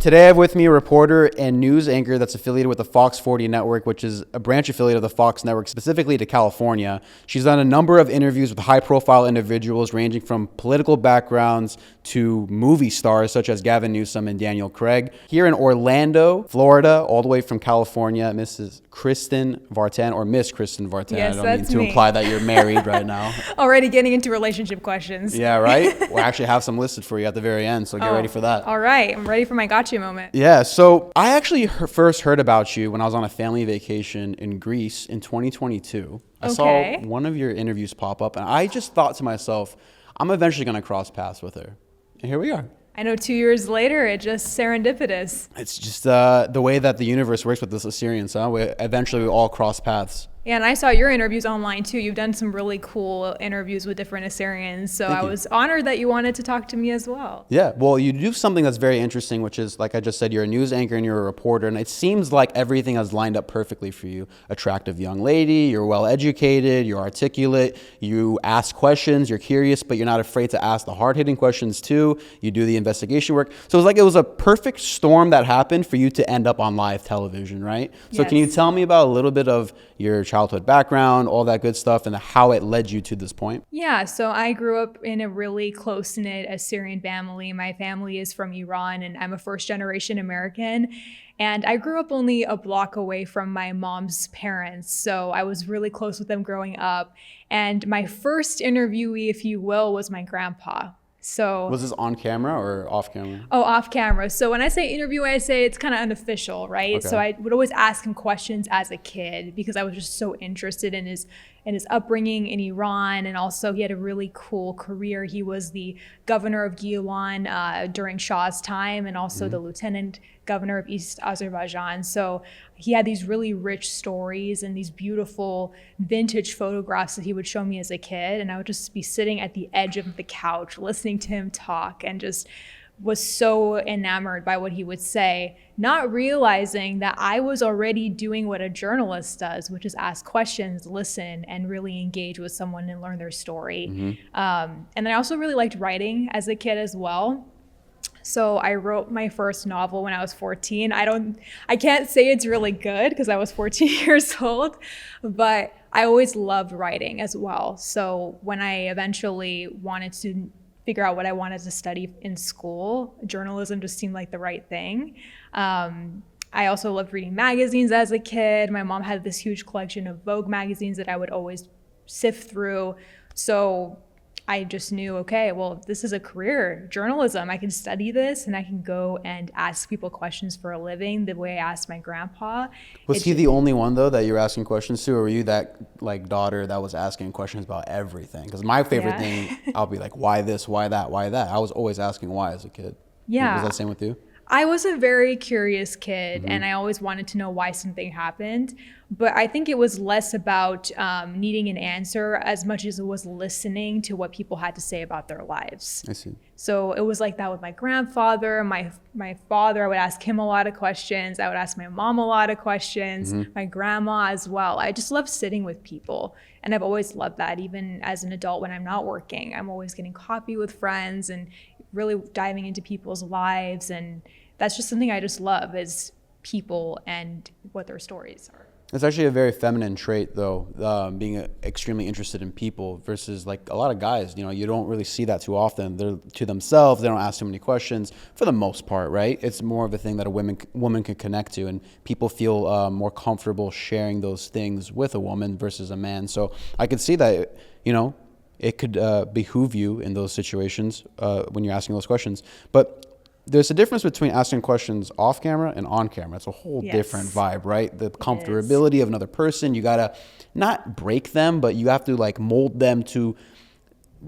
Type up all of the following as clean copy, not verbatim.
today I have with me a reporter and news anchor that's affiliated with the Fox 40 network, which is a branch affiliate of the Fox network, specifically to California. She's done a number of interviews with high-profile individuals ranging from political backgrounds to movie stars such as Gavin Newsom and Daniel Craig. Here in Orlando, Florida, all the way from California, Mrs. Kristin Vartan, or Miss Kristin Vartan. Yes, I don't mean to imply that you're married right now. Already getting into relationship questions. Yeah, right? We'll actually have some listed for you at the very end, so get ready for that. All right, I'm ready for my gotcha moment. Yeah, so I actually first heard about you when I was on a family vacation in Greece in 2022. I saw one of your interviews pop up, and I just thought to myself, I'm eventually going to cross paths with her. And here we are. I know 2 years later, it just serendipitous. It's just the way that the universe works with us Assyrians. Eventually, we all cross paths. Yeah, and I saw your interviews online too. You've done some really cool interviews with different Assyrians. So I was honored that you wanted to talk to me as well. Yeah, well, you do something that's very interesting, which is, like I just said, you're a news anchor and you're a reporter. And it seems like everything has lined up perfectly for you. Attractive young lady, you're well educated, you're articulate, you ask questions, you're curious, but you're not afraid to ask the hard-hitting questions too. You do the investigation work. So it's like it was a perfect storm that happened for you to end up on live television, right? So Can you tell me about a little bit of your childhood background, all that good stuff, and how it led you to this point? Yeah, so I grew up in a really close-knit Assyrian family. My family is from Iran, and I'm a first-generation American. And I grew up only a block away from my mom's parents, so I was really close with them growing up. And my first interviewee, if you will, was my grandpa. So was this on camera or off camera? Oh, off camera. So when I say interview, I say it's kind of unofficial, right? Okay. So I would always ask him questions as a kid because I was just so interested in his upbringing in Iran. And also he had a really cool career. He was the governor of Gilan during Shah's time, and also the lieutenant governor of East Azerbaijan. So he had these really rich stories and these beautiful vintage photographs that he would show me as a kid. And I would just be sitting at the edge of the couch listening to him talk, and just was so enamored by what he would say, not realizing that I was already doing what a journalist does, which is ask questions, listen, and really engage with someone and learn their story. And then I also really liked writing as a kid as well. So I wrote my first novel when I was 14. I can't say it's really good because I was 14 years old, but I always loved writing as well. So when I eventually wanted to figure out what I wanted to study in school, journalism just seemed like the right thing. I also loved reading magazines as a kid. My mom had this huge collection of Vogue magazines that I would always sift through. So I just knew, okay, well, this is a career, journalism. I can study this and I can go and ask people questions for a living the way I asked my grandpa. Was he the only one, though, that you were asking questions to, or were you that daughter that was asking questions about everything? Because my favorite thing, I'll be like, why this, why that, why that? I was always asking why as a kid. Yeah. Was that the same with you? I was a very curious kid, and I always wanted to know why something happened. But I think it was less about needing an answer as much as it was listening to what people had to say about their lives. I see. So it was like that with my grandfather, my father. I would ask him a lot of questions. I would ask my mom a lot of questions, my grandma as well. I just love sitting with people. And I've always loved that, even as an adult when I'm not working. I'm always getting coffee with friends and really diving into people's lives. And that's just something I just love, is people and what their stories are. It's actually a very feminine trait, though, being extremely interested in people versus like a lot of guys. You know, you don't really see that too often. They're to themselves. They don't ask too many questions for the most part, right? It's more of a thing that a woman can connect to, and people feel more comfortable sharing those things with a woman versus a man. So I could see that, you know, it could behoove you in those situations when you're asking those questions. But there's a difference between asking questions off camera and on camera. It's a whole different vibe, right? The comfortability of another person. You gotta not break them, but you have to like mold them to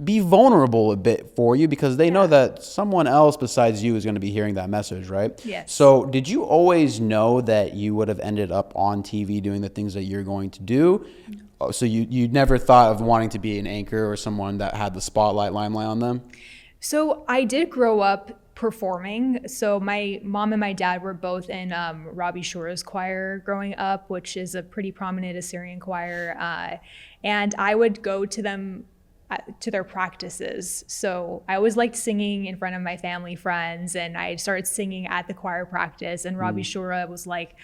be vulnerable a bit for you, because they know that someone else besides you is going to be hearing that message, right? Yes. So did you always know that you would have ended up on TV doing the things that you're going to do? So you never thought of wanting to be an anchor or someone that had the limelight on them? So I did grow up performing. So my mom and my dad were both in Rabbi Shura's choir growing up, which is a pretty prominent Assyrian choir. And I would go to them to their practices. So I always liked singing in front of my family friends, and I started singing at the choir practice, and Robbie Shura was like,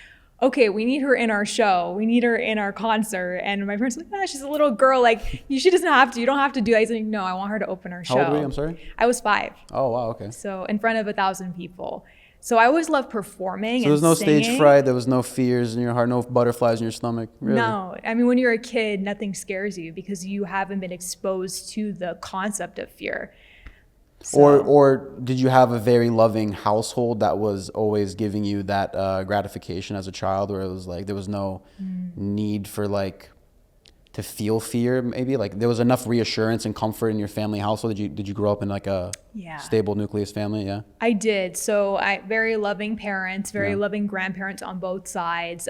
okay, we need her in our show. We need her in our concert. And my parents were like, she's a little girl. Like, she doesn't have to. You don't have to do that. I was like, no, I want her to open our show. How old were you? I'm sorry? I was 5. Oh, wow. Okay. So in front of 1,000 people. So I always loved performing. So there was no singing. stage fright. There was no fears in your heart, no butterflies in your stomach. Really? No. I mean, when you're a kid, nothing scares you because you haven't been exposed to the concept of fear. So. Or did you have a very loving household that was always giving you that gratification as a child, where it was like there was no need for like to feel fear? Maybe like there was enough reassurance and comfort in your family household. Did you grow up in like a stable nucleus family? Yeah, I did. So I very loving parents, very loving grandparents on both sides,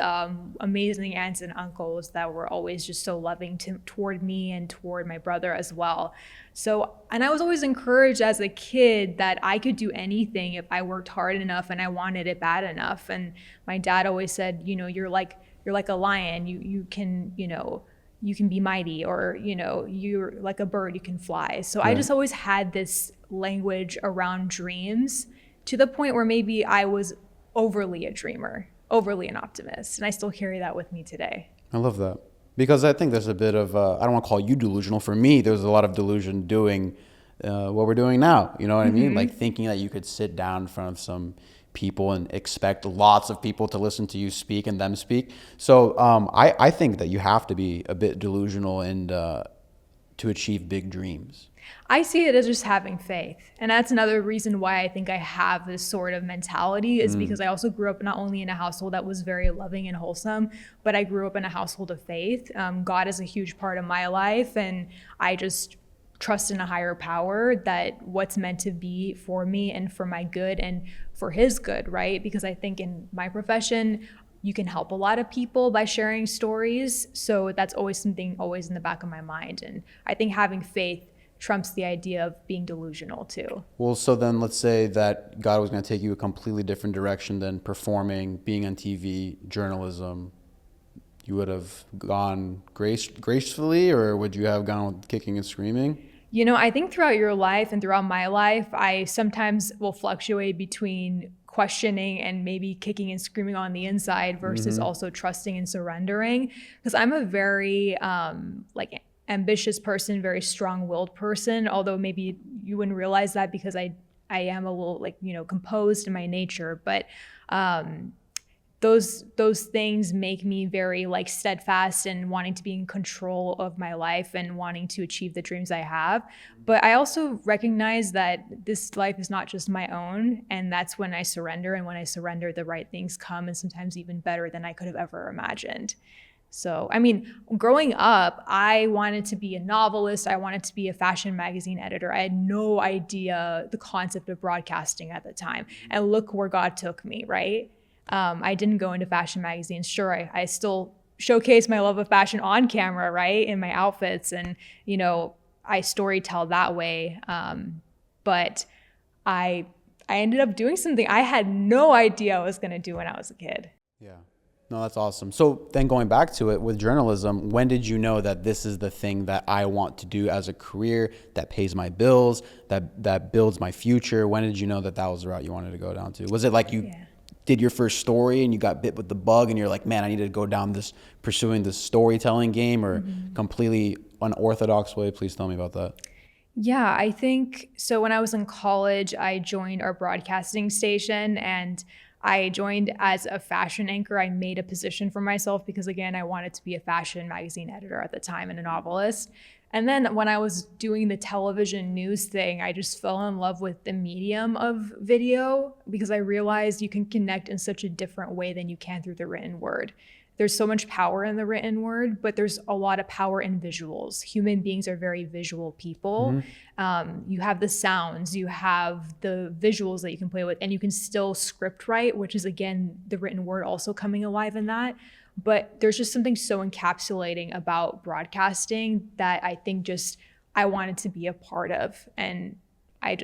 amazing aunts and uncles that were always just so loving toward me and toward my brother as well. So, and I was always encouraged as a kid that I could do anything if I worked hard enough and I wanted it bad enough. And my dad always said, you're like a lion. You can, you can be mighty, or, you're like a bird, you can fly. So I just always had this language around dreams to the point where maybe I was overly a dreamer, overly an optimist. And I still carry that with me today. I love that. Because I think there's a bit of, I don't want to call you delusional. For me, there's a lot of delusion doing what we're doing now. You know what I mean? Like thinking that you could sit down in front of some people and expect lots of people to listen to you speak and them speak. So I think that you have to be a bit delusional and to achieve big dreams. I see it as just having faith. And that's another reason why I think I have this sort of mentality is because I also grew up not only in a household that was very loving and wholesome, but I grew up in a household of faith. God is a huge part of my life, and I just trust in a higher power that what's meant to be for me and for my good and for his good, right? Because I think in my profession, you can help a lot of people by sharing stories. So that's always something always in the back of my mind. And I think having faith trumps the idea of being delusional too. Well, so then let's say that God was going to take you a completely different direction than performing, being on TV, journalism. You would have gone gracefully, or would you have gone kicking and screaming? I think throughout your life and throughout my life, I sometimes will fluctuate between questioning and maybe kicking and screaming on the inside versus also trusting and surrendering. Because I'm a very ambitious person, very strong-willed person, although maybe you wouldn't realize that because I am a little composed in my nature, but those things make me very steadfast and wanting to be in control of my life and wanting to achieve the dreams I have. But I also recognize that this life is not just my own, and that's when I surrender, and when I surrender, the right things come, and sometimes even better than I could have ever imagined. So, I mean, growing up, I wanted to be a novelist. I wanted to be a fashion magazine editor. I had no idea the concept of broadcasting at the time. And look where God took me, right? I didn't go into fashion magazines. Sure, I still showcase my love of fashion on camera, right? In my outfits, and, I storytell that way. But I ended up doing something I had no idea I was going to do when I was a kid. Yeah. No, that's awesome. So then going back to it with journalism, when did you know that this is the thing that I want to do as a career that pays my bills, that builds my future? When did you know that was the route you wanted to go down to? Was it like you did your first story and you got bit with the bug and you're like, man, I need to go down pursuing this storytelling game, or completely unorthodox way? Please tell me about that. Yeah, I think so. When I was in college, I joined our broadcasting station, and I joined as a fashion anchor. I made a position for myself because, again, I wanted to be a fashion magazine editor at the time and a novelist. And then when I was doing the television news thing, I just fell in love with the medium of video because I realized you can connect in such a different way than you can through the written word. There's so much power in the written word, but there's a lot of power in visuals. Human beings are very visual people. You have the sounds, you have the visuals that you can play with, and you can still script write, which is, again, the written word also coming alive in that. But there's just something so encapsulating about broadcasting that I think I wanted to be a part of. And I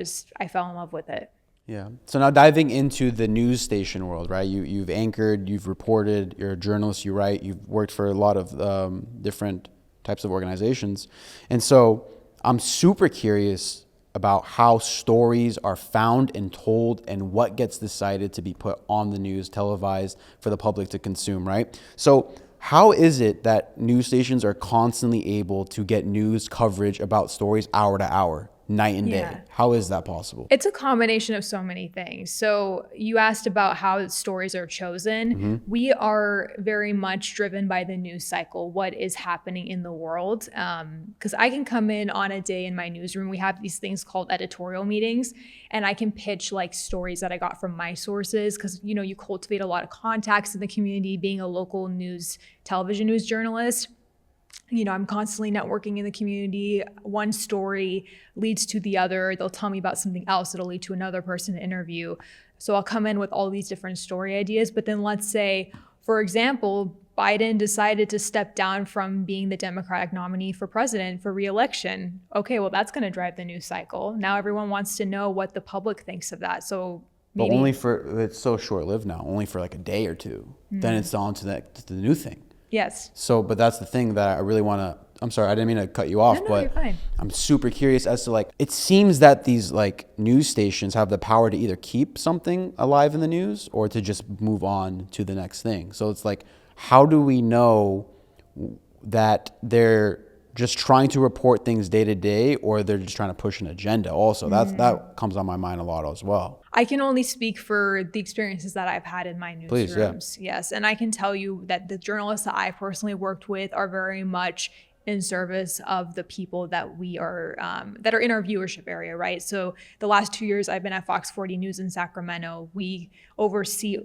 fell in love with it. Yeah. So now diving into the news station world, right? You've anchored, you've reported, you're a journalist, you write, you've worked for a lot of different types of organizations. And so I'm super curious about how stories are found and told and what gets decided to be put on the news, televised for the public to consume, right? So how is it that news stations are constantly able to get news coverage about stories hour to hour, night and day? How is that possible? It's a combination of so many things. So you asked about how stories are chosen. We are very much driven by the news cycle, what is happening in the world. Because I can come in on a day in my newsroom. We have these things called editorial meetings, and I can pitch like stories that I got from my sources. Because you cultivate a lot of contacts in the community, being a local television news journalist. I'm constantly networking in the community. One story leads to the other. They'll tell me about something else. It'll lead to another person to interview. So I'll come in with all these different story ideas. But then let's say, for example, Biden decided to step down from being the Democratic nominee for president for re-election. Okay, well, that's going to drive the news cycle. Now everyone wants to know what the public thinks of that. So maybe. But it's so short-lived now, only for like a day or two. Then it's on to the new thing. Yes. So, but that's the thing that I really want to, I'm sorry, I didn't mean to cut you off, No, but you're fine. I'm super curious as to like, it seems that these like news stations have the power to either keep something alive in the news or to just move on to the next thing. So it's like, how do we know that they're just trying to report things day to day, or they're just trying to push an agenda also? That comes on my mind a lot as well. I can only speak for the experiences that I've had in my newsrooms. Please, yeah. Yes. And I can tell you that the journalists that I personally worked with are very much in service of the people that we are, that are in our viewership area, right? So the last 2 years I've been at Fox 40 News in Sacramento. We oversee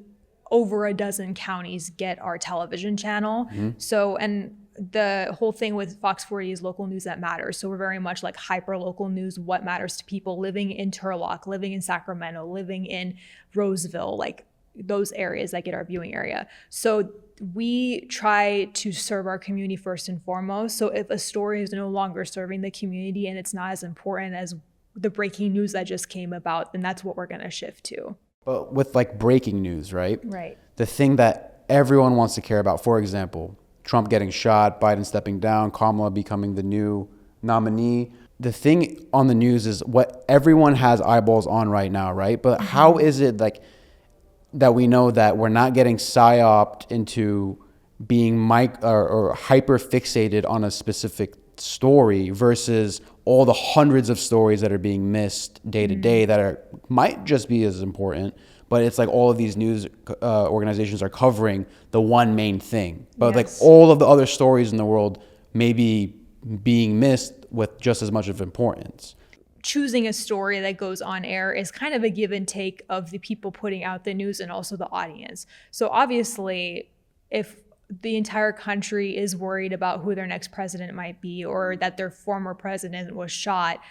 over a dozen counties get our television channel. So, and the whole thing with Fox 40 is local news that matters. So we're very much like hyper local news, what matters to people living in Turlock, living in Sacramento, living in Roseville, like those areas that get our viewing area. So we try to serve our community first and foremost. So if a story is no longer serving the community and it's not as important as the breaking news that just came about, then that's what we're going to shift to. But with like breaking news, right? Right. The thing that everyone wants to care about, for example, Trump getting shot, Biden stepping down, Kamala becoming the new nominee. The thing on the news is what everyone has eyeballs on right now, right? But how is it like that we know that we're not getting psyoped into being or hyper fixated on a specific story versus all the hundreds of stories that are being missed day to day that might just be as important, but it's like all of these news organizations are covering the one main thing. But like all of the other stories in the world may be being missed with just as much of importance. Choosing a story that goes on air is kind of a give and take of the people putting out the news and also the audience. So obviously, if the entire country is worried about who their next president might be or that their former president was shot,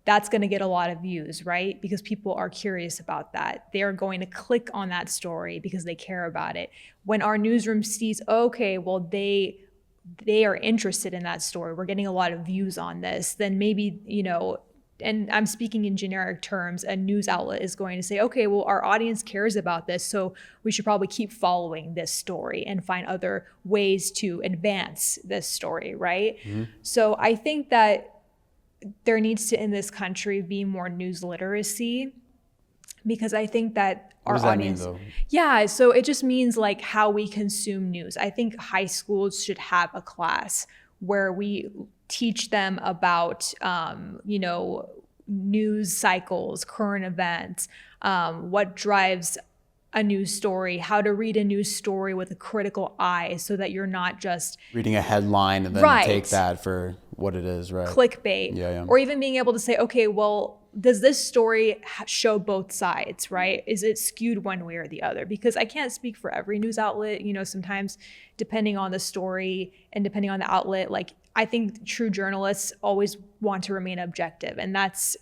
that's going to get a lot of views, right? Because people are curious about that. They are going to click on that story because they care about it. When our newsroom sees, okay, well, they are interested in that story, we're getting a lot of views on this, then maybe, and I'm speaking in generic terms, a news outlet is going to say, okay, well, our audience cares about this, so we should probably keep following this story and find other ways to advance this story, right? So I think that there needs to, in this country, be more news literacy, because I think that our audience. What does that mean, though? Yeah, so it just means like how we consume news. I think high schools should have a class where we teach them about, news cycles, current events, what drives a news story, how to read a news story with a critical eye so that you're not just reading a headline and then take that for what it is, right? Clickbait. Yeah. Or even being able to say, okay, well, does this story show both sides, right? Is it skewed one way or the other? Because I can't speak for every news outlet. Sometimes depending on the story and depending on the outlet, like I think true journalists always want to remain objective. And that's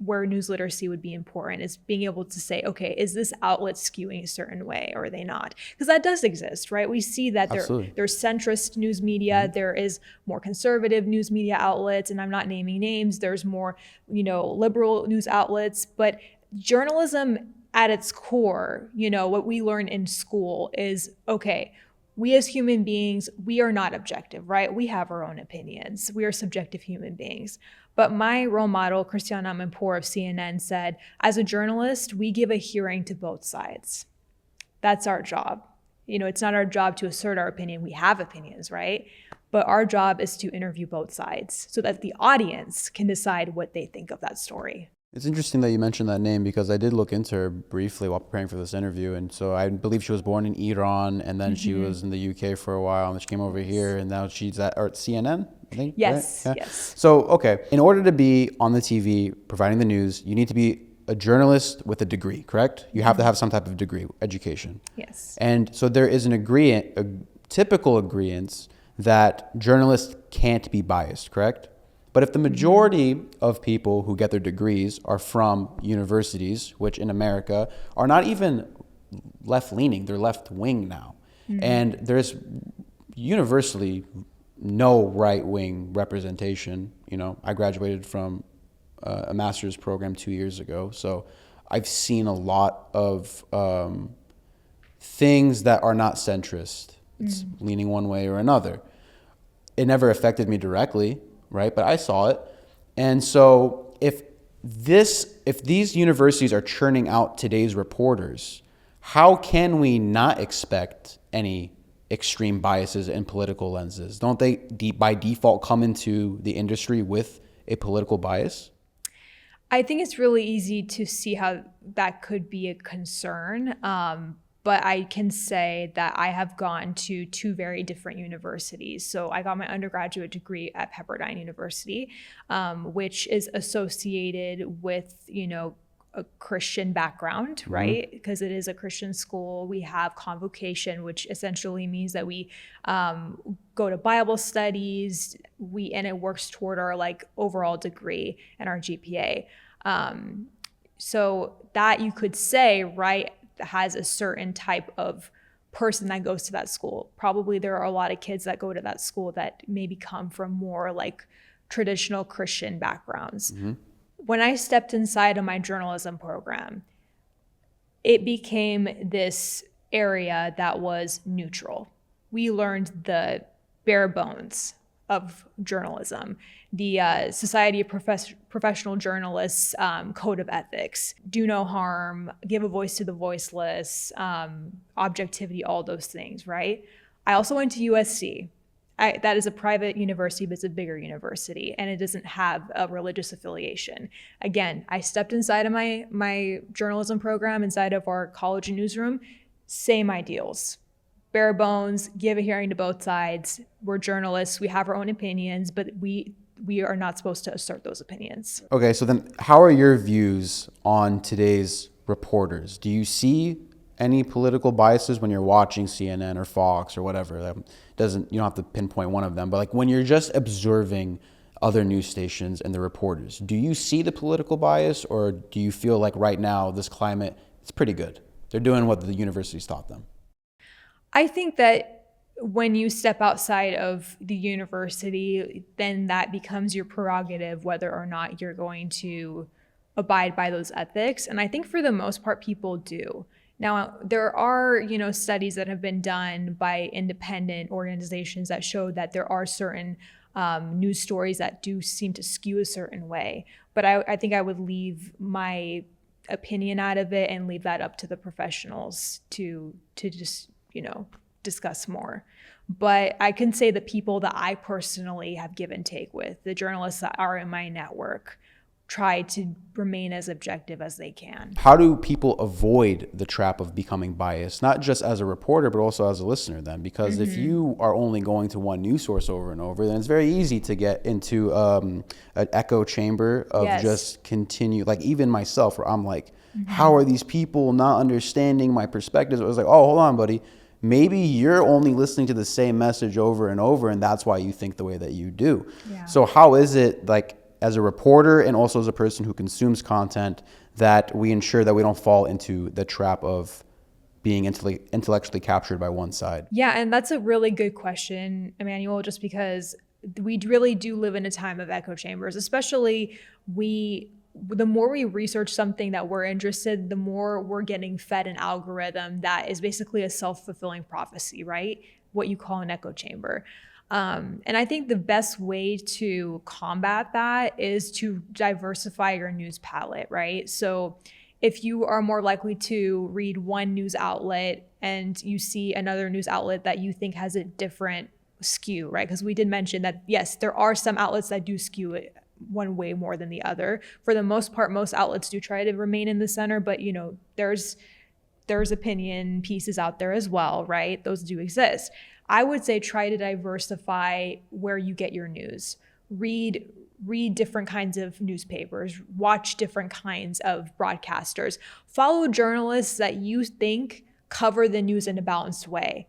where news literacy would be important, is being able to say, okay, is this outlet skewing a certain way or are they not? Because that does exist, right? We see that there's centrist news media, there is more conservative news media outlets, and I'm not naming names. There's more, liberal news outlets, but journalism at its core, what we learn in school is, okay, we as human beings, we are not objective, right? We have our own opinions. We are subjective human beings. But my role model, Christiane Amanpour of CNN, said, as a journalist, we give a hearing to both sides. That's our job. It's not our job to assert our opinion. We have opinions, right? But our job is to interview both sides so that the audience can decide what they think of that story. It's interesting that you mentioned that name because I did look into her briefly while preparing for this interview. And so I believe she was born in Iran, and then she was in the UK for a while, and then she came over here, and now she's at CNN, I think? Yes, right? Yeah. yes. So, okay, in order to be on the TV providing the news, you need to be a journalist with a degree, correct? You have to have some type of degree, education. Yes. And so there is a typical agreement that journalists can't be biased, correct? But if the majority of people who get their degrees are from universities, which in America are not even left-leaning, they're left-wing now. And there's universally no right-wing representation. I graduated from a master's program 2 years ago, so I've seen a lot of things that are not centrist. It's leaning one way or another. It never affected me directly, right? But I saw it. And so if these universities are churning out today's reporters, how can we not expect any extreme biases and political lenses? Don't they by default come into the industry with a political bias? I think it's really easy to see how that could be a concern. But I can say that I have gone to two very different universities. So I got my undergraduate degree at Pepperdine University, which is associated with, a Christian background, right? Because it is a Christian school. We have convocation, which essentially means that we go to Bible studies, and it works toward our overall degree and our GPA. So that you could say, right, has a certain type of person that goes to that school. Probably there are a lot of kids that go to that school that maybe come from more traditional Christian backgrounds. When I stepped inside of my journalism program, it became this area that was neutral. We learned the bare bones of journalism, the Society of Professional Journalists Code of Ethics, do no harm, give a voice to the voiceless, objectivity, all those things, right? I also went to USC. That is a private university, but it's a bigger university, and it doesn't have a religious affiliation. Again, I stepped inside of my journalism program, inside of our college newsroom, same ideals. Bare bones, give a hearing to both sides. We're journalists, we have our own opinions, but we are not supposed to assert those opinions. Okay, so then how are your views on today's reporters? Do you see any political biases when you're watching CNN or Fox or whatever? You don't have to pinpoint one of them, but when you're just observing other news stations and the reporters, do you see the political bias, or do you feel like right now this climate, it's pretty good? They're doing what the universities taught them. I think that when you step outside of the university, then that becomes your prerogative whether or not you're going to abide by those ethics. And I think for the most part, people do. Now, there are, studies that have been done by independent organizations that show that there are certain news stories that do seem to skew a certain way. But I think I would leave my opinion out of it and leave that up to the professionals to just, discuss more. But I can say the people that I personally have give and take with, the journalists that are in my network, try to remain as objective as they can. How do people avoid the trap of becoming biased, not just as a reporter, but also as a listener then? Because if you are only going to one news source over and over, then it's very easy to get into an echo chamber of just continue, even myself, where I'm like, how are these people not understanding my perspectives? It was like, oh, hold on, buddy. Maybe you're only listening to the same message over and over, and that's why you think the way that you do. Yeah. So how is it, as a reporter and also as a person who consumes content, that we ensure that we don't fall into the trap of being intellectually captured by one side? Yeah, and that's a really good question, Emmanuel, just because we really do live in a time of echo chambers, especially the more we research something that we're interested, the more we're getting fed an algorithm that is basically a self-fulfilling prophecy, right? What you call an echo chamber. And I think the best way to combat that is to diversify your news palette, right? So if you are more likely to read one news outlet and you see another news outlet that you think has a different skew, right? Because we did mention that, yes, there are some outlets that do skew it one way more than the other. For the most part, most outlets do try to remain in the center, but there's opinion pieces out there as well, right? Those do exist. I would say try to diversify where you get your news. Read different kinds of newspapers, watch different kinds of broadcasters, follow journalists that you think cover the news in a balanced way.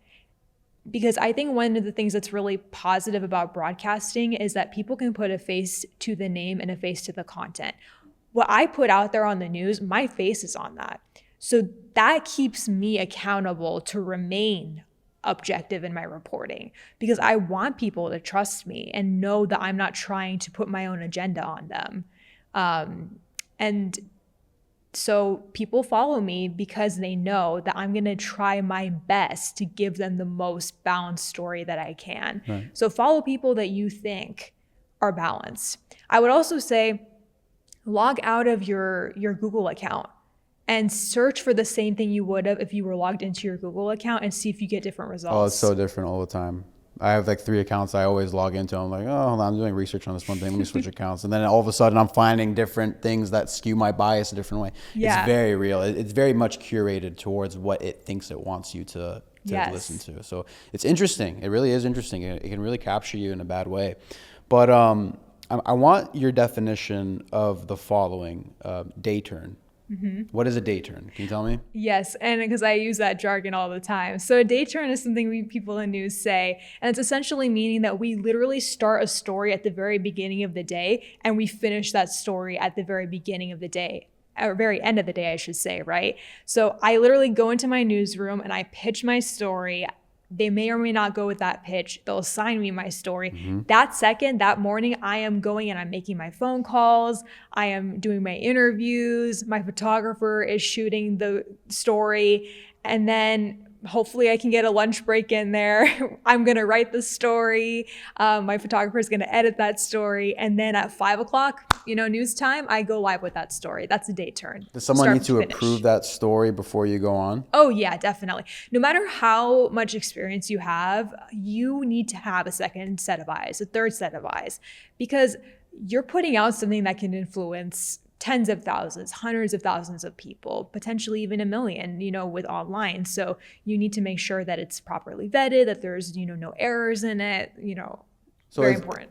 Because I think one of the things that's really positive about broadcasting is that people can put a face to the name and a face to the content. What I put out there on the news, my face is on that. So that keeps me accountable to remain objective in my reporting, because I want people to trust me and know that I'm not trying to put my own agenda on them. And so people follow me because they know that I'm going to try my best to give them the most balanced story that I can. Right. So follow people that you think are balanced. I would also say log out of your Google account and search for the same thing you would have if you were logged into your Google account and see if you get different results. Oh, it's so different all the time. I have like 3 accounts I always log into. I'm like, oh, hold on, I'm doing research on this one thing. Let me switch accounts. And then all of a sudden I'm finding different things that skew my bias a different way. Yeah. It's very real. It's very much curated towards what it thinks it wants you to listen to. So it's interesting. It really is interesting. It can really capture you in a bad way. But I want your definition of the following: day turn. Mm-hmm. What is a day turn? Can you tell me? Yes, and because I use that jargon all the time. So a day turn is something people in news say, and it's essentially meaning that we literally start a story at the very beginning of the day and we finish that story at the very beginning of the day, or very end of the day, I should say, right? So I literally go into my newsroom and I pitch my story. They may or may not go with that pitch. They'll assign me my story. Mm-hmm. That morning, I am going and I'm making my phone calls. I am doing my interviews. My photographer is shooting the story. And then hopefully I can get a lunch break in there. I'm going to write the story. My photographer is going to edit that story. And then at 5 o'clock, news time, I go live with that story. That's a day turn. Does someone need to approve that story before you go on? Oh yeah, definitely. No matter how much experience you have, you need to have a second set of eyes, a third set of eyes, because you're putting out something that can influence tens of thousands, hundreds of thousands of people, potentially even 1 million, with online. So you need to make sure that it's properly vetted, that there's, no errors in it, so very important.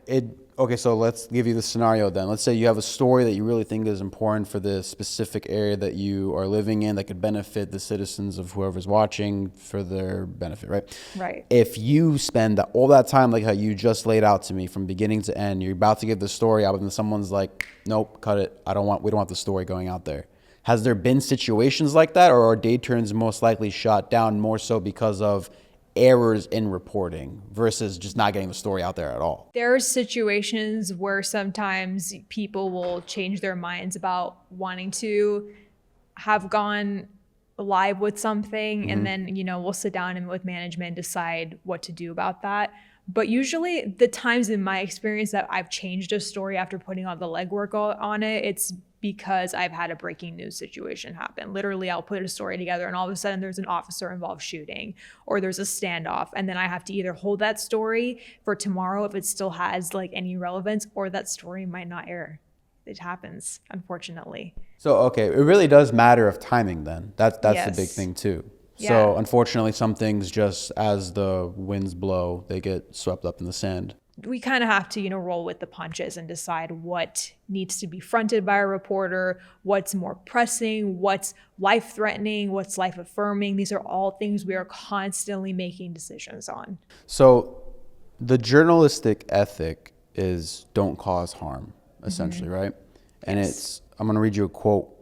Okay, so let's give you the scenario then. Let's say you have a story that you really think is important for the specific area that you are living in that could benefit the citizens of whoever's watching for their benefit, right? Right. If you spend all that time, like how you just laid out to me from beginning to end, you're about to give the story out, and someone's like, nope, cut it. We don't want the story going out there. Has there been situations like that, or are day turns most likely shot down more so because of errors in reporting versus just not getting the story out there at all? There are situations where sometimes people will change their minds about wanting to have gone live with something, mm-hmm. and then, we'll sit down and with management and decide what to do about that. But usually the times in my experience that I've changed a story after putting all the legwork on it, it's because I've had a breaking news situation happen. Literally, I'll put a story together and all of a sudden there's an officer involved shooting, or there's a standoff. And then I have to either hold that story for tomorrow if it still has any relevance, or that story might not air. It happens, unfortunately. So, okay, it really does matter of timing then. That's yes. The big thing too. Yeah. So unfortunately, some things just as the winds blow, they get swept up in the sand. We kind of have to, roll with the punches and decide what needs to be fronted by a reporter, what's more pressing, what's life-threatening, what's life-affirming. These are all things we are constantly making decisions on. So the journalistic ethic is don't cause harm, essentially, mm-hmm. right? And yes. I'm going to read you a quote.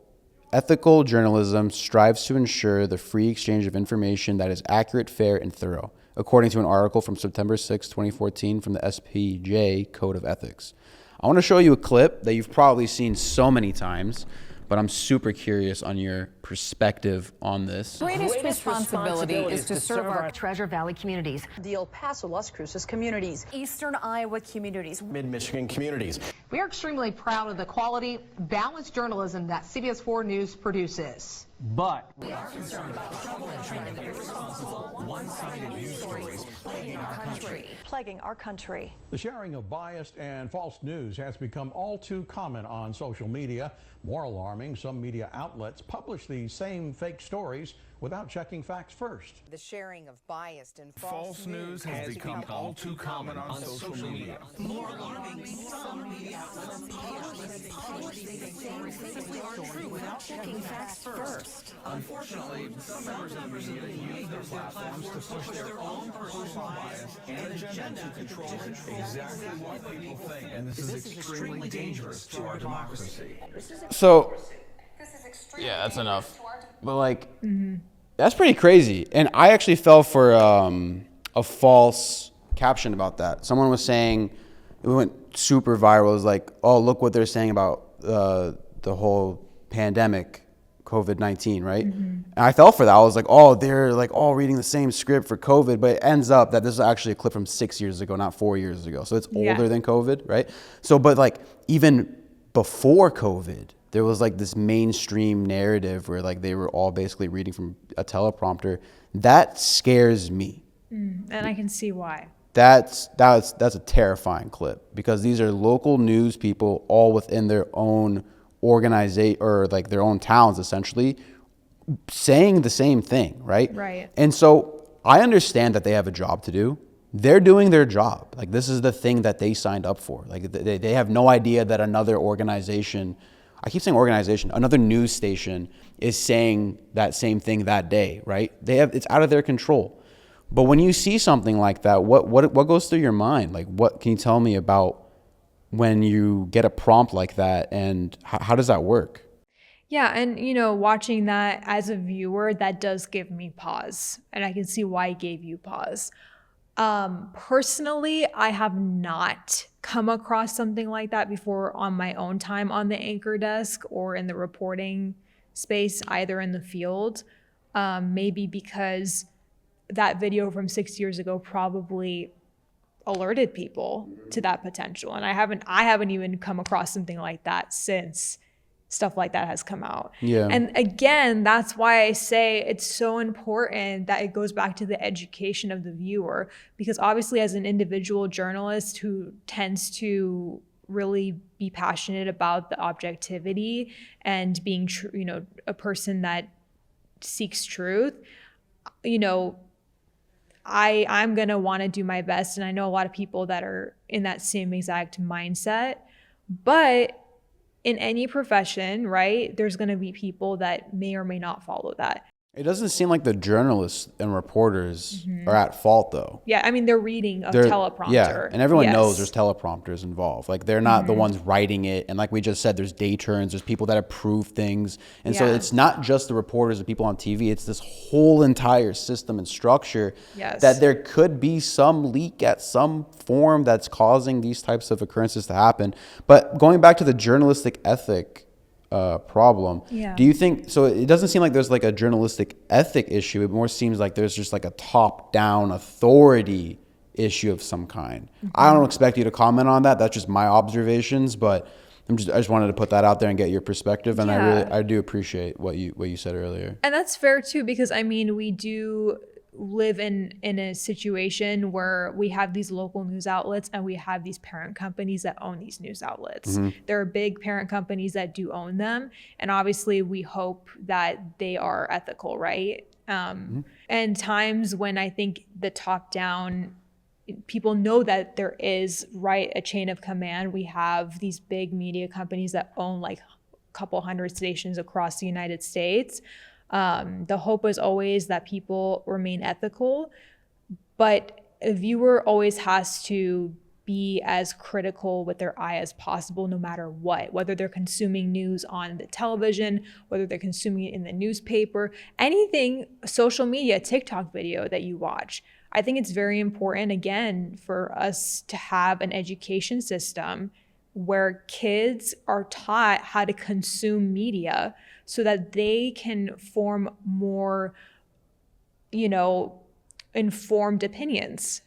Ethical journalism strives to ensure the free exchange of information that is accurate, fair, and thorough, according to an article from September 6, 2014 from the SPJ Code of Ethics. I want to show you a clip that you've probably seen so many times, but I'm super curious on your perspective on this. Greatest responsibility is to serve our Treasure Valley communities, the El Paso, Las Cruces communities, Eastern Iowa communities, Mid-Michigan communities. We are extremely proud of the quality, balanced journalism that CBS 4 News produces. But we are concerned about the trouble and trend of irresponsible, one-sided news stories plaguing our country. The sharing of biased and false news has become all too common on social media. More alarming, some media outlets publish these same fake stories without checking facts first. The sharing of biased and false news has become all too common on social media. More alarming, some media outlets publish these same fake stories without checking facts first. Unfortunately, some members of the media use their platforms to push their own personal bias and agenda to control exactly what people think. And this is extremely dangerous to our democracy. So, yeah, that's enough. But like, that's pretty crazy. And I actually fell for a false caption about that. Someone was saying, it went super viral. It was like, oh, look what they're saying about the whole pandemic, COVID-19, right? And I fell for that. I was like, oh, they're like all reading the same script for COVID, but it ends up that this is actually a clip from 6 years ago, not 4 years ago. So it's older than COVID, right? So, but like even before COVID, there was like this mainstream narrative where like they were all basically reading from a teleprompter. That scares me. And I can see why. That's a terrifying clip because these are local news people all within their own organization or like their own towns essentially saying the same thing, right? Right. And so I understand that they have a job to do. They're doing their job. Like this is the thing that they signed up for. Like they have no idea that another organization, I keep saying organization, another news station is saying that same thing that day, right? It's out of their control. But when you see something like that, what goes through your mind? Like what can you tell me about when you get a prompt like that and how does that work? Yeah, and watching that as a viewer, that does give me pause, and I can see why it gave you pause. Personally, I have not come across something like that before on my own time on the anchor desk or in the reporting space, either in the field. Maybe because that video from 6 years ago probably alerted people to that potential. And I haven't even come across something like that since stuff like that has come out. Yeah. And again, that's why I say it's so important that it goes back to the education of the viewer, because obviously as an individual journalist who tends to really be passionate about the objectivity and being a person that seeks truth, I'm going to want to do my best. And I know a lot of people that are in that same exact mindset. But in any profession, right, there's going to be people that may or may not follow that. It doesn't seem like the journalists and reporters are at fault, though. Yeah, I mean, they're reading a teleprompter. Yeah, and everyone knows there's teleprompters involved. Like, they're not the ones writing it. And like we just said, there's day turns, there's people that approve things. And so it's not just the reporters and people on TV. It's this whole entire system and structure that there could be some leak at some form that's causing these types of occurrences to happen. But going back to the journalistic ethic problem. Do you think, so it doesn't seem like there's like a journalistic ethic issue. It more seems like there's just like a top-down authority issue of some kind. I don't expect you to comment on that. That's just my observations, but I just wanted to put that out there and get your perspective. And I do appreciate what you said earlier. And that's fair too, because I mean, we do live in a situation where we have these local news outlets and we have these parent companies that own these news outlets. There are big parent companies that do own them. And obviously we hope that they are ethical, right? And times when I think the top down, people know that there is a chain of command. We have these big media companies that own like a couple hundred stations across the United States. The hope is always that people remain ethical, but a viewer always has to be as critical with their eye as possible, no matter what, whether they're consuming news on the television, whether they're consuming it in the newspaper, anything, social media, TikTok video that you watch. I think it's very important, again, for us to have an education system where kids are taught how to consume media so that they can form more, informed opinions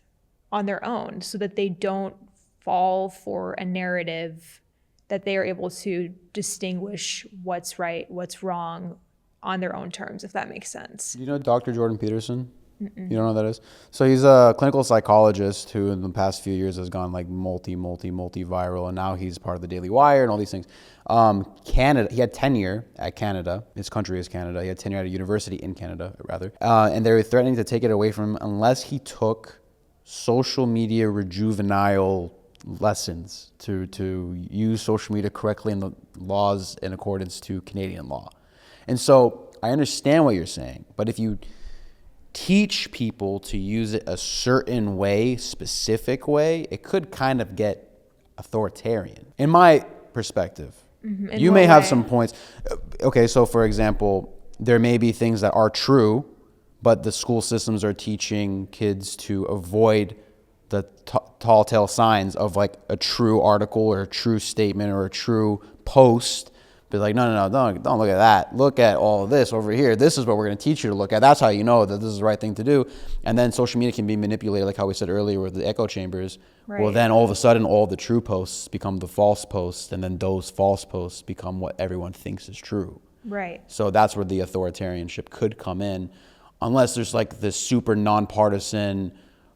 on their own, so that they don't fall for a narrative, that they are able to distinguish what's right, what's wrong on their own terms, if that makes sense. You know Dr. Jordan Peterson? You don't know who that is? So he's a clinical psychologist who in the past few years has gone like multi viral, and now he's part of the Daily Wire and all these things. Canada, he had tenure at Canada. His country is Canada. He had tenure at a university in Canada, rather. And they were threatening to take it away from him unless he took social media rejuvenile lessons to use social media correctly in the laws in accordance to Canadian law. And so I understand what you're saying, but if you teach people to use it a certain way, specific way, it could kind of get authoritarian. In my perspective, you may have some points. Okay, so for example, there may be things that are true, but the school systems are teaching kids to avoid the tall tale signs of like a true article or a true statement or a true post. But like, no, don't look at that. Look at all of this over here. This is what we're going to teach you to look at. That's how you know that this is the right thing to do. And then social media can be manipulated, like how we said earlier with the echo chambers. Right. Well, then all of a sudden, all the true posts become the false posts, and then those false posts become what everyone thinks is true. Right. So that's where the authoritarianship could come in, unless there's like this super nonpartisan,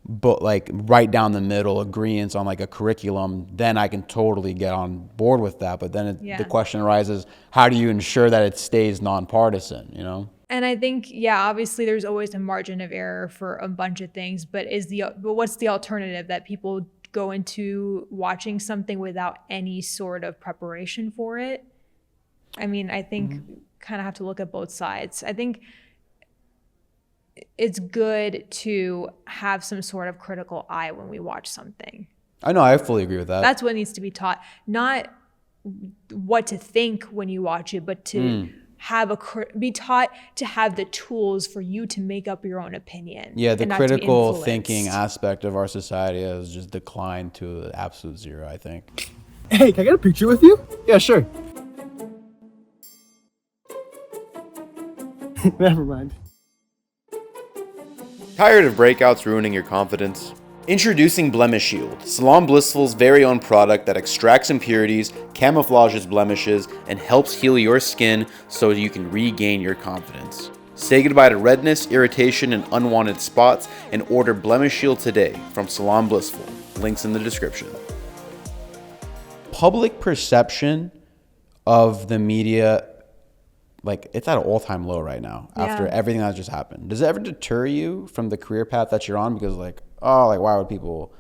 but like right down the middle agreements on like a curriculum, then I can totally get on board with that. But then the question arises, how do you ensure that it stays nonpartisan, you know? And I think, obviously there's always a margin of error for a bunch of things, but what's the alternative? That people go into watching something without any sort of preparation for it? I mean, I think kind of have to look at both sides. I think it's good to have some sort of critical eye when we watch something. I know, I fully agree with that. That's what needs to be taught. Not what to think when you watch it, but to be taught to have the tools for you to make up your own opinion. Yeah, the critical thinking aspect of our society has just declined to absolute zero, I think. Hey, can I get a picture with you? Yeah, sure. Never mind. Tired of breakouts ruining your confidence? Introducing Blemish Shield, Salon Blissful's very own product that extracts impurities, camouflages blemishes, and helps heal your skin so you can regain your confidence. Say goodbye to redness, irritation, and unwanted spots, and order Blemish Shield today from Salon Blissful. Links in the description. Public perception of the media, like, it's at an all-time low right now after everything that's just happened. Does it ever deter you from the career path that you're on? Because like, oh, like why would people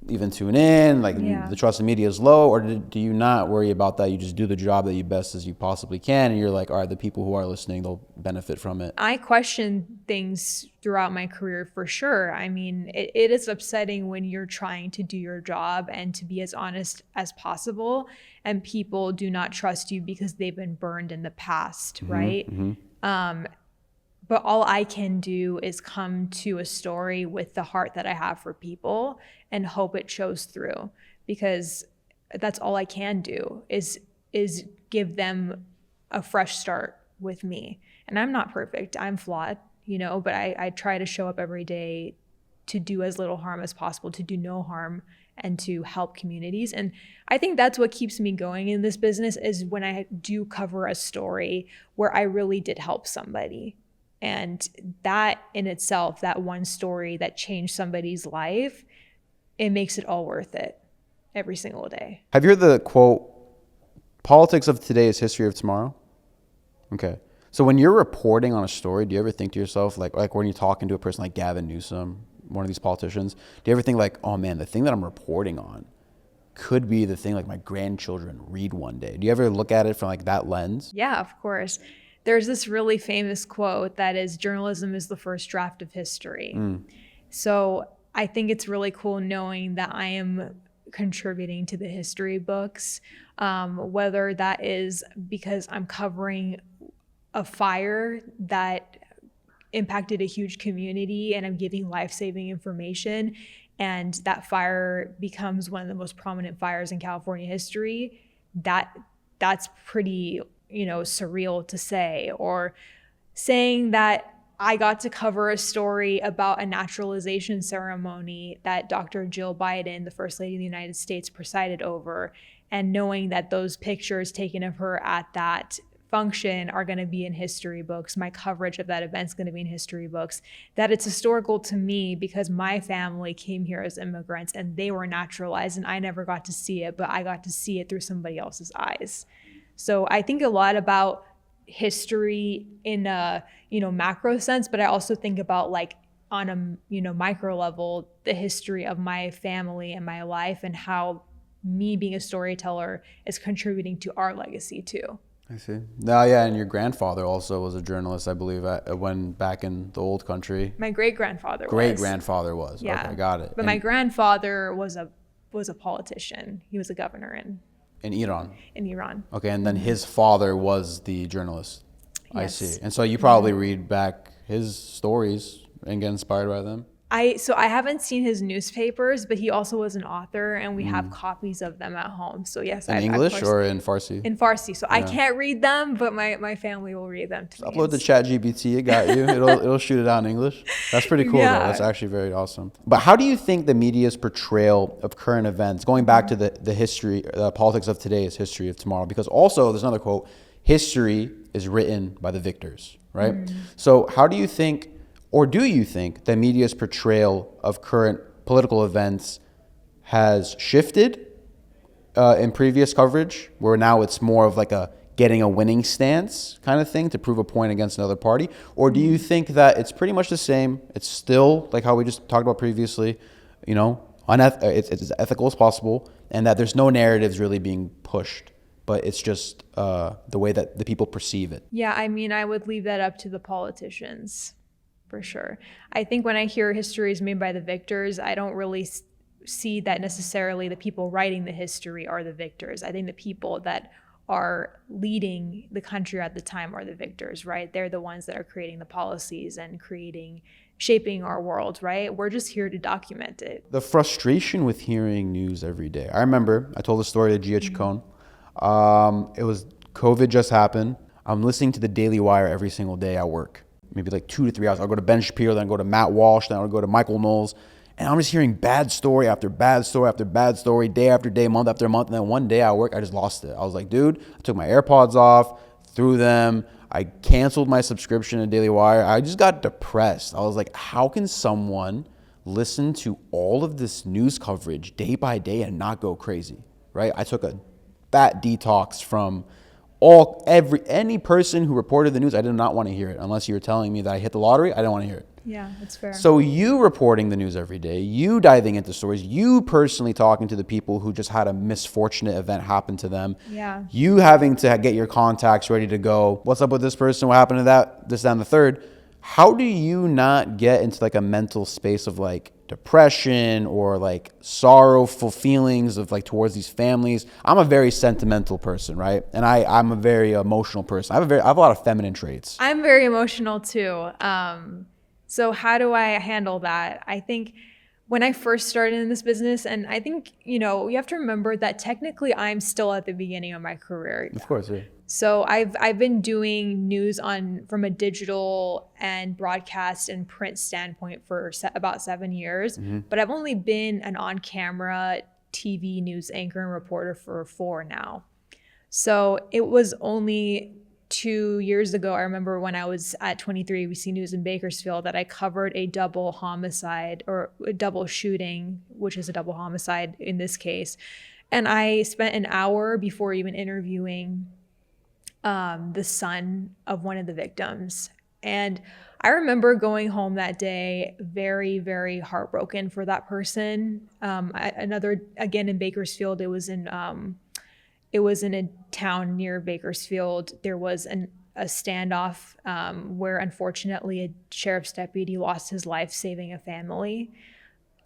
even tune in? Like the trust in media is low, or do you not worry about that? You just do the job that you best as you possibly can, and you're like, all right, the people who are listening, they'll benefit from it. I question things throughout my career for sure. I mean, it is upsetting when you're trying to do your job and to be as honest as possible, and people do not trust you because they've been burned in the past, right? But all I can do is come to a story with the heart that I have for people and hope it shows through, because that's all I can do is give them a fresh start with me. And I'm not perfect. I'm flawed, but I try to show up every day to do as little harm as possible, to do no harm, and to help communities. And I think that's what keeps me going in this business, is when I do cover a story where I really did help somebody. And that in itself, that one story that changed somebody's life, it makes it all worth it every single day. Have you heard the quote, politics of today is history of tomorrow? Okay. So when you're reporting on a story, do you ever think to yourself, like when you're talking to a person like Gavin Newsom, one of these politicians, do you ever think like, oh man, the thing that I'm reporting on could be the thing like my grandchildren read one day? Do you ever look at it from like that lens? Yeah, of course. There's this really famous quote that is, journalism is the first draft of history. So I think it's really cool knowing that I am contributing to the history books, whether that is because I'm covering a fire that impacted a huge community and I'm giving life-saving information, and that fire becomes one of the most prominent fires in California history, that's pretty, surreal to say. Or saying that I got to cover a story about a naturalization ceremony that Dr. Jill Biden, the First Lady of the United States, presided over, and knowing that those pictures taken of her at that function are going to be in history books. My coverage of that event is going to be in history books. That it's historical to me because my family came here as immigrants and they were naturalized, and I never got to see it, but I got to see it through somebody else's eyes. So I think a lot about history in a macro sense, but I also think about like on a micro level, the history of my family and my life, and how me being a storyteller is contributing to our legacy too. I see. No, yeah, and your grandfather also was a journalist, I believe, when back in the old country. My great-grandfather was. Great-grandfather was. Yeah. Okay, got it. But my grandfather was a politician. He was a governor in Iran. In Iran. Okay, and then his father was the journalist. Yes. I see. And so you probably read back his stories and get inspired by them? I haven't seen his newspapers, but he also was an author, and we have copies of them at home. So yes, in English or in Farsi? In Farsi. So I can't read them, but my family will read them to me. Upload to ChatGPT, it got you. It'll shoot it out in English. That's pretty cool though. That's actually very awesome. But how do you think the media's portrayal of current events, going back to the history, politics of today is history of tomorrow? Because also there's another quote: history is written by the victors, right? So how do you think, or do you think that media's portrayal of current political events has shifted in previous coverage, where now it's more of like a getting a winning stance kind of thing to prove a point against another party? Or do you think that it's pretty much the same? It's still like how we just talked about previously, it's as ethical as possible, and that there's no narratives really being pushed, but it's just the way that the people perceive it? Yeah, I mean, I would leave that up to the politicians. For sure. I think when I hear history is made by the victors, I don't really see that necessarily the people writing the history are the victors. I think the people that are leading the country at the time are the victors, right? They're the ones that are creating the policies and shaping our world, right? We're just here to document it. The frustration with hearing news every day. I remember I told the story to G.H. Cohn. It was COVID just happened. I'm listening to the Daily Wire every single day at work. Maybe like 2 to 3 hours. I'll go to Ben Shapiro, then I'll go to Matt Walsh, then I'll go to Michael Knowles. And I'm just hearing bad story after bad story after bad story, day after day, month after month. And then one day at work, I just lost it. I was like, dude, I took my AirPods off, threw them. I canceled my subscription to Daily Wire. I just got depressed. I was like, how can someone listen to all of this news coverage day by day and not go crazy, right? I took a fat detox from any person who reported the news. I did not want to hear it. Unless you were telling me that I hit the lottery, I didn't want to hear it. Yeah, that's fair. So you reporting the news every day, you diving into stories, you personally talking to the people who just had a misfortunate event happen to them. Yeah. You having to get your contacts ready to go. What's up with this person? What happened to that? This, that, and the third. How do you not get into like a mental space of like depression or like sorrowful feelings of like towards these families? I'm a very sentimental person, right? And I'm a very emotional person. I have a lot of feminine traits. I'm very emotional too. So how do I handle that? I think when I first started in this business, and I think, you have to remember that technically I'm still at the beginning of my career. Of course, yeah. So I've been doing news from a digital and broadcast and print standpoint for about 7 years, but I've only been an on-camera TV news anchor and reporter for 4 now. So it was only 2 years ago, I remember when I was at 23 ABC News in Bakersfield, that I covered a double homicide, or a double shooting, which is a double homicide in this case. And I spent an hour before even interviewing the son of one of the victims. And I remember going home that day very, very heartbroken for that person. Again in Bakersfield, it was in a town near Bakersfield. There was a standoff where unfortunately a sheriff's deputy lost his life saving a family.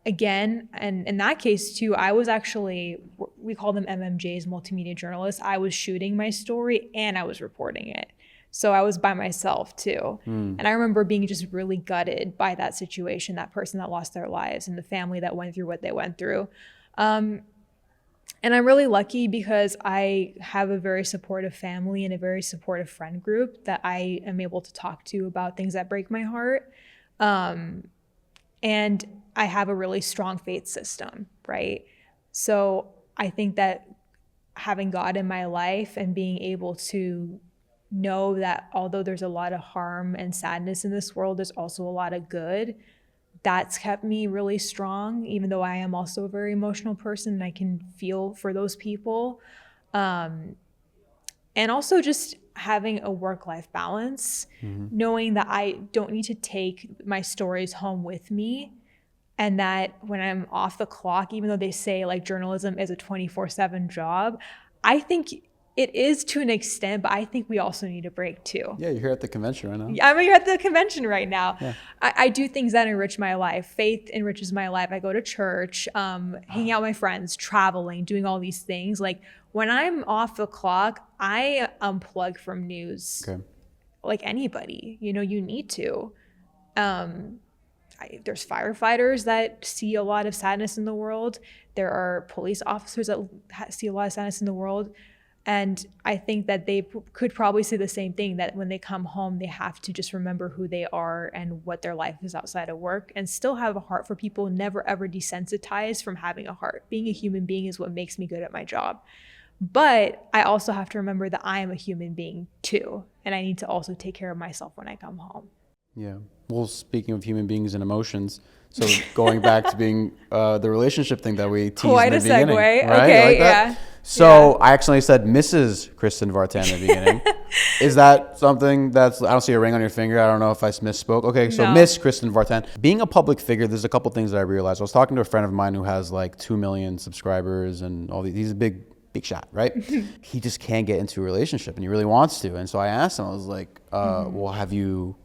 Again, and in that case too, I was actually, we call them MMJs, multimedia journalists. I was shooting my story and I was reporting it. So I was by myself too. And I remember being just really gutted by that situation, that person that lost their lives and the family that went through what they went through. And I'm really lucky because I have a very supportive family and a very supportive friend group that I am able to talk to about things that break my heart. And I have a really strong faith system, right? So I think that having God in my life and being able to know that although there's a lot of harm and sadness in this world, there's also a lot of good. That's kept me really strong, even though I am also a very emotional person and I can feel for those people. And also just having a work-life balance, knowing that I don't need to take my stories home with me, and that when I'm off the clock, even though they say like journalism is a 24/7 job, I think it is to an extent, but I think we also need a break too. Yeah, you're here at the convention right now. I'm here at the convention right now. Yeah. I do things that enrich my life. Faith enriches my life. I go to church, hanging out with my friends, traveling, doing all these things. Like when I'm off the clock, I unplug from news. Okay. Like anybody, you need to. There's firefighters that see a lot of sadness in the world. There are police officers that see a lot of sadness in the world. And I think that they could probably say the same thing, that when they come home, they have to just remember who they are and what their life is outside of work, and still have a heart for people, never ever desensitized from having a heart. Being a human being is what makes me good at my job. But I also have to remember that I am a human being too. And I need to also take care of myself when I come home. Yeah. Well, speaking of human beings and emotions, so going back to being the relationship thing that we teased Quite in the a segue. beginning. Right? Okay, You like that? yeah. So I accidentally said Mrs. Kristin Vartan in the beginning. Is that something that's, I don't see a ring on your finger. I don't know if I misspoke. Okay, so No. Miss Kristin Vartan. Being a public figure, there's a couple things that I realized. I was talking to a friend of mine who has like 2 million subscribers and all these. He's a big shot, right? He just can't get into a relationship and he really wants to. And so I asked him, I was like, well, have you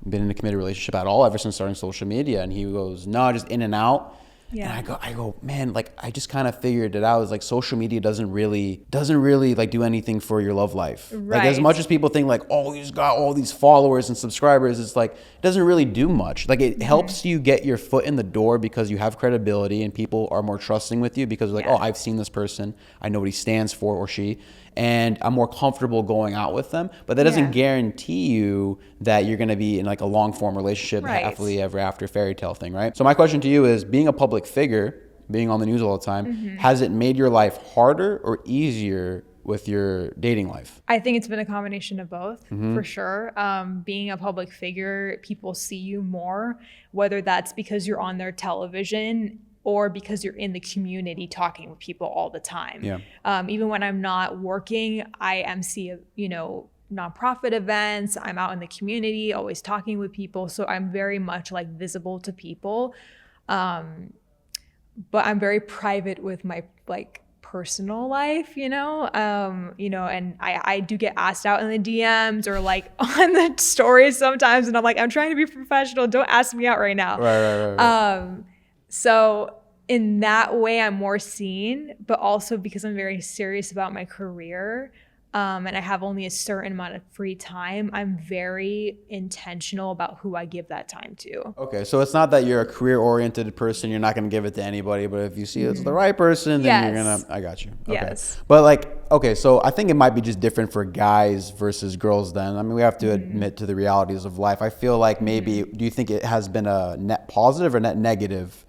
been in a committed relationship at all ever since starting social media? And he goes, no, just in and out. Yeah. And I go, man, like I just kind of figured it out. It's like social media doesn't really like do anything for your love life. Like as Right. much as people think like, oh, he's got all these followers and subscribers, it's like it doesn't really do much. Like it helps you get your foot in the door because you have credibility and people are more trusting with you because like, Yeah. oh, I've seen this person, I know what he stands for or she, and I'm more comfortable going out with them. But that doesn't Yeah. guarantee you that you're going to be in like a long form relationship, Right. happily ever after fairy tale thing, right? So my question to you is, being a public figure, being on the news all the time, has it made your life harder or easier with your dating life? I think it's been a combination of both, for sure. Being a public figure, people see you more, whether that's because you're on their television or because you're in the community talking with people all the time. Yeah. Even when I'm not working, I MC, nonprofit events. I'm out in the community, always talking with people. So I'm very much like visible to people. But I'm very private with my like personal life, and I do get asked out in the DMs or like on the stories sometimes. And I'm like, I'm trying to be professional. Don't ask me out right now. Right. So in that way, I'm more seen, but also because I'm very serious about my career, and I have only a certain amount of free time, I'm very intentional about who I give that time to. Okay, so it's not that you're a career-oriented person, you're not going to give it to anybody, but if you see it's the right person, then you're going to, I got you. Okay. Yes. But like, okay, so I think it might be just different for guys versus girls then. I mean, we have to admit to the realities of life. I feel like maybe, do you think it has been a net positive or net negative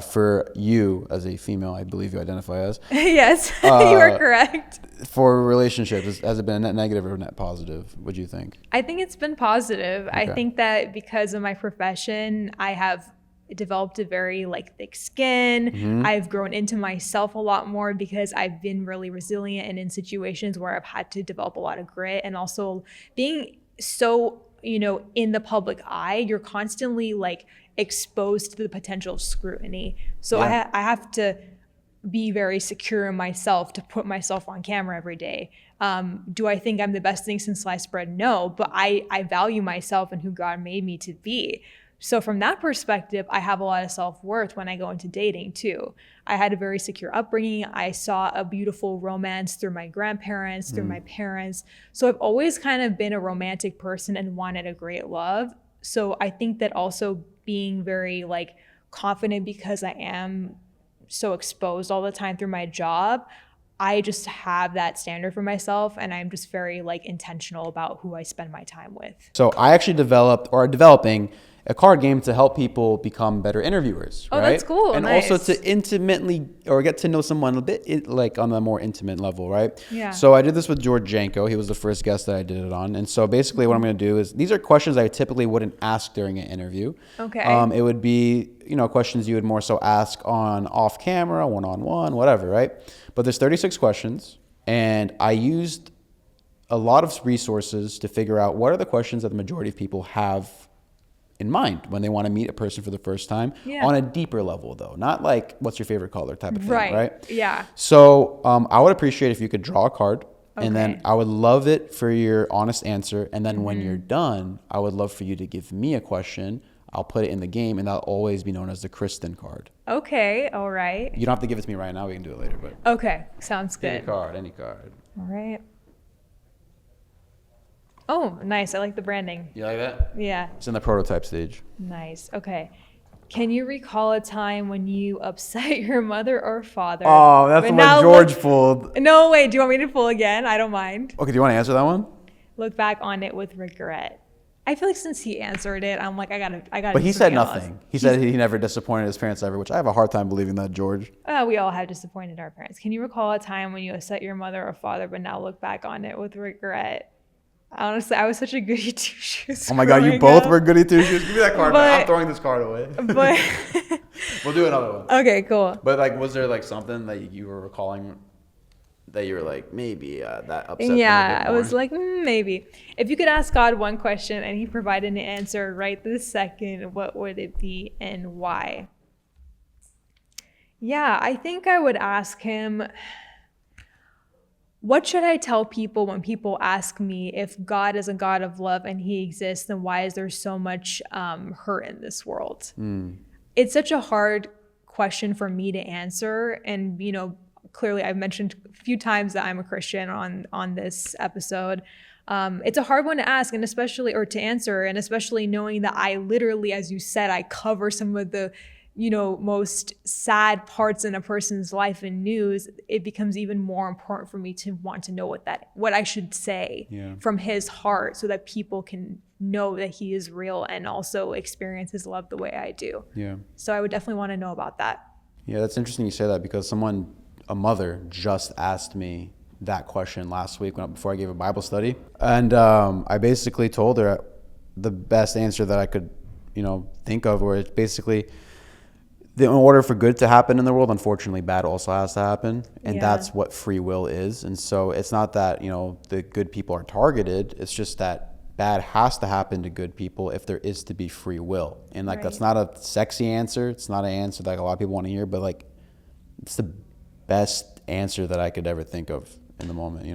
for you as a female, I believe you identify as? Yes, you are correct. For relationships, has it been a net negative or a net positive? What do you think? I think it's been positive. Okay. I think that because of my profession, I have developed a very like thick skin. I've grown into myself a lot more because I've been really resilient and in situations where I've had to develop a lot of grit, and also being so, in the public eye, you're constantly like exposed to the potential scrutiny. So Yeah. I have to be very secure in myself to put myself on camera every day. Do I think I'm the best thing since sliced bread? No, but I value myself and who God made me to be. So from that perspective, I have a lot of self-worth when I go into dating too. I had a very secure upbringing. I saw a beautiful romance through my grandparents, through my parents. So I've always kind of been a romantic person and wanted a great love. So I think that also being very like confident, because I am so exposed all the time through my job, I just have that standard for myself, and I'm just very like intentional about who I spend my time with. So I actually developing a card game to help people become better interviewers. Oh, right? that's cool. And Nice. also to intimately or get to know someone a bit like on a more intimate level, right? Yeah. So I did this with George Janko. He was the first guest that I did it on. And so basically what I'm going to do is, these are questions I typically wouldn't ask during an interview. Okay. It would be, questions you would more so ask on off camera, one-on-one, whatever, right? But there's 36 questions, and I used a lot of resources to figure out what are the questions that the majority of people have in mind when they want to meet a person for the first time. Yeah. On a deeper level though, not like what's your favorite color type of thing, right? Yeah. So I would appreciate if you could draw a card, and then Okay. I would love it for your honest answer. And then when you're done, I would love for you to give me a question. I'll put it in the game, and that'll always be known as the Kristin card. Okay. All right. You don't have to give it to me right now. We can do it later, but Okay. Sounds any good. card, any card. All right. Oh, nice. I like the branding. You like that? Yeah. It's in the prototype stage. Nice. Okay. Can you recall a time when you upset your mother or father? Oh, that's but the now one George look- pulled. No, wait. Do you want me to pull again? I don't mind. Okay, do you want to answer that one? Look back on it with regret. I feel like since he answered it, I'm like, I gotta. But do he said something else. nothing. He said he never disappointed his parents ever, which I have a hard time believing that, George. We all have disappointed our parents. Can you recall a time when you upset your mother or father, but now look back on it with regret? Honestly, I was such a goody two shoes. Oh my God, you both were goody two shoes. Give me that card back. I'm But- throwing this card away. But We'll do another one. okay, cool. But like, was there like something that you were recalling that you were like, maybe that upset me a Yeah, bit I was more? like, maybe. If you could ask God one question and he provided an answer right this second, what would it be and why? Yeah, I think I would ask him, what should I tell people when people ask me if God is a God of love and he exists, then why is there so much hurt in this world? It's such a hard question for me to answer. And, clearly I've mentioned a few times that I'm a Christian on this episode. It's a hard one to ask and to answer, and especially knowing that I literally, as you said, I cover some of the most sad parts in a person's life in news. It becomes even more important for me to want to know what I should say from his heart, so that people can know that he is real and also experience his love the way I do. Yeah. So I would definitely want to know about that. Yeah, that's interesting you say that, because a mother just asked me that question last week before I gave a Bible study. And I basically told her the best answer that I could, think of, where it's basically, in order for good to happen in the world, unfortunately, bad also has to happen. And that's what free will is. And so it's not that, the good people are targeted. It's just that bad has to happen to good people if there is to be free will. And that's not a sexy answer. It's not an answer that a lot of people want to hear, but it's the best answer that I could ever think of in the moment,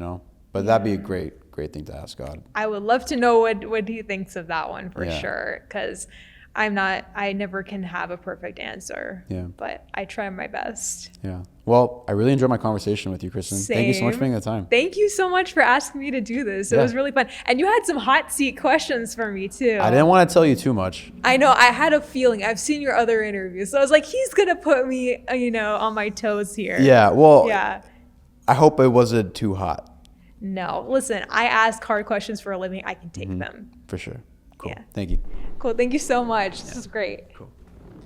But that'd be a great thing to ask God. I would love to know what he thinks of that one for Yeah. sure, because I never can have a perfect answer. Yeah. But I try my best. Yeah. Well, I really enjoyed my conversation with you, Kristin. Thank you so much for Same. making the time. Thank you so much for asking me to do this. It Yeah. was really fun. And you had some hot seat questions for me too. I didn't want to tell you too much. I know. I had a feeling. I've seen your other interviews. So I was like, he's going to put me, on my toes here. Yeah. Well, Yeah. I hope it wasn't too hot. No. Listen, I ask hard questions for a living. I can take them. For sure. Cool. Yeah. Thank you. Cool. Thank you so much. This is great. Cool.